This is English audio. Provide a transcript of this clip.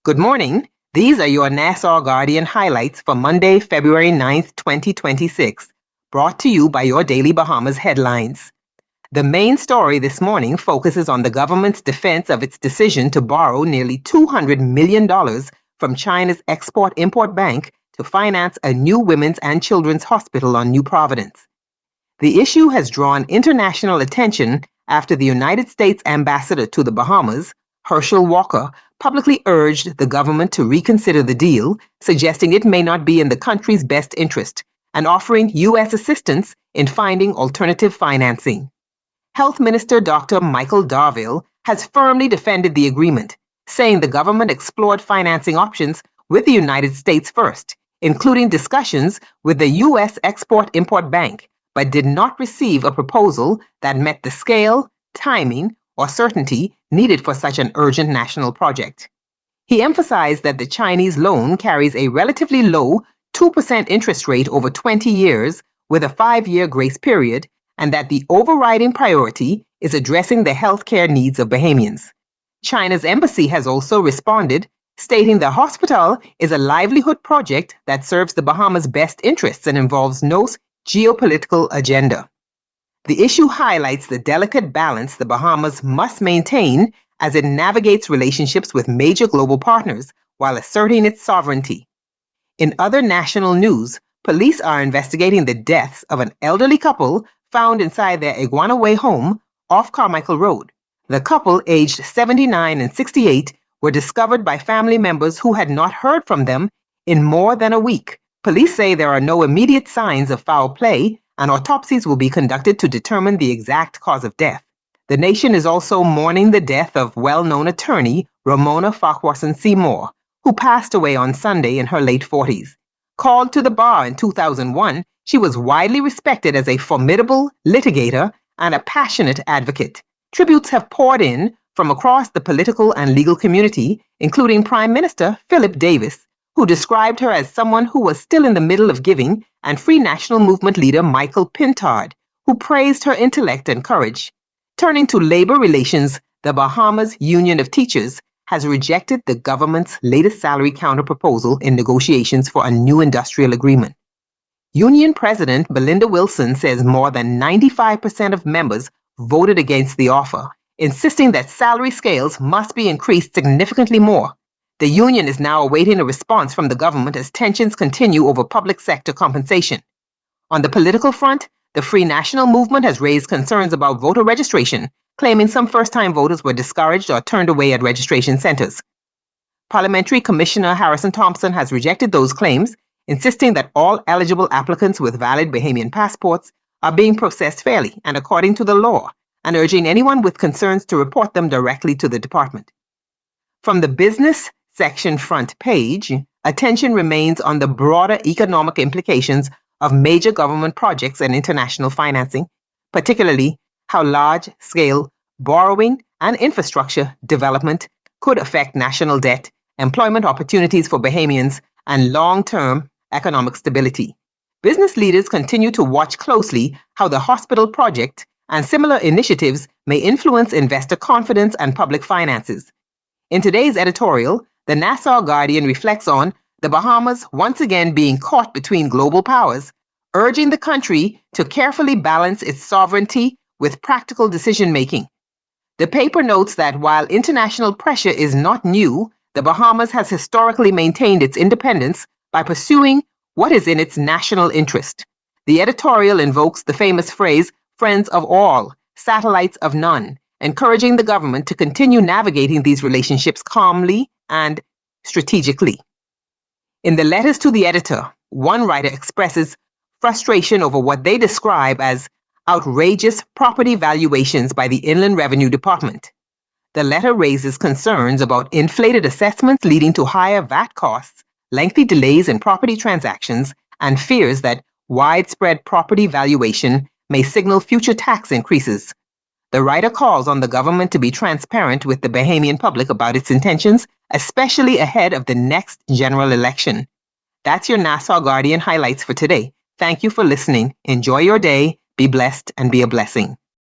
Good morning. These are your Nassau Guardian highlights for Monday, February 9th, 2026, brought to you by your Daily Bahamas headlines. The main story this morning focuses on the government's defense of its decision to borrow nearly $200 million from China's Export-Import Bank to finance a new women's and children's hospital on New Providence. The issue has drawn international attention after the United States ambassador to the Bahamas, Herschel Walker, publicly urged the government to reconsider the deal, suggesting it may not be in the country's best interest, and offering U.S. assistance in finding alternative financing. Health Minister Dr. Michael Darville has firmly defended the agreement, saying the government explored financing options with the United States first, including discussions with the U.S. Export-Import Bank, but did not receive a proposal that met the scale, timing, or certainty needed for such an urgent national project. He emphasized that the Chinese loan carries a relatively low 2% interest rate over 20 years with a 5-year grace period, and that the overriding priority is addressing the healthcare needs of Bahamians. China's embassy has also responded, stating the hospital is a livelihood project that serves the Bahamas' best interests and involves no geopolitical agenda. The issue highlights the delicate balance the Bahamas must maintain as it navigates relationships with major global partners while asserting its sovereignty. In other national news, police are investigating the deaths of an elderly couple found inside their Iguanaway home off Carmichael Road. The couple, aged 79 and 68, were discovered by family members who had not heard from them in more than a week. Police say there are no immediate signs of foul play, and autopsies will be conducted to determine the exact cause of death. The nation is also mourning the death of well-known attorney Ramona Farquharson Seymour, who passed away on Sunday in her late 40s. Called to the bar in 2001, she was widely respected as a formidable litigator and a passionate advocate. Tributes have poured in from across the political and legal community, including Prime Minister Philip Davis, who described her as someone who was still in the middle of giving, and Free National Movement leader Michael Pintard, who praised her intellect and courage. Turning to labor relations, the Bahamas Union of Teachers has rejected the government's latest salary counter-proposal in negotiations for a new industrial agreement. Union President Belinda Wilson says more than 95% of members voted against the offer, insisting that salary scales must be increased significantly more. The union is now awaiting a response from the government as tensions continue over public sector compensation. On the political front, the Free National Movement has raised concerns about voter registration, claiming some first-time voters were discouraged or turned away at registration centers. Parliamentary Commissioner Harrison Thompson has rejected those claims, insisting that all eligible applicants with valid Bahamian passports are being processed fairly and according to the law, and urging anyone with concerns to report them directly to the department. From the business section front page, attention remains on the broader economic implications of major government projects and international financing, particularly how large-scale borrowing and infrastructure development could affect national debt, employment opportunities for Bahamians, and long-term economic stability. Business leaders continue to watch closely how the hospital project and similar initiatives may influence investor confidence and public finances. In today's editorial, the Nassau Guardian reflects on the Bahamas once again being caught between global powers, urging the country to carefully balance its sovereignty with practical decision-making. The paper notes that while international pressure is not new, the Bahamas has historically maintained its independence by pursuing what is in its national interest. The editorial invokes the famous phrase, "friends of all, satellites of none," encouraging the government to continue navigating these relationships calmly and strategically. In the letters to the editor, one writer expresses frustration over what they describe as outrageous property valuations by the Inland Revenue Department. The letter raises concerns about inflated assessments leading to higher VAT costs, lengthy delays in property transactions, and fears that widespread property valuation may signal future tax increases. The writer calls on the government to be transparent with the Bahamian public about its intentions, especially ahead of the next general election. That's your Nassau Guardian highlights for today. Thank you for listening. Enjoy your day, be blessed, and be a blessing.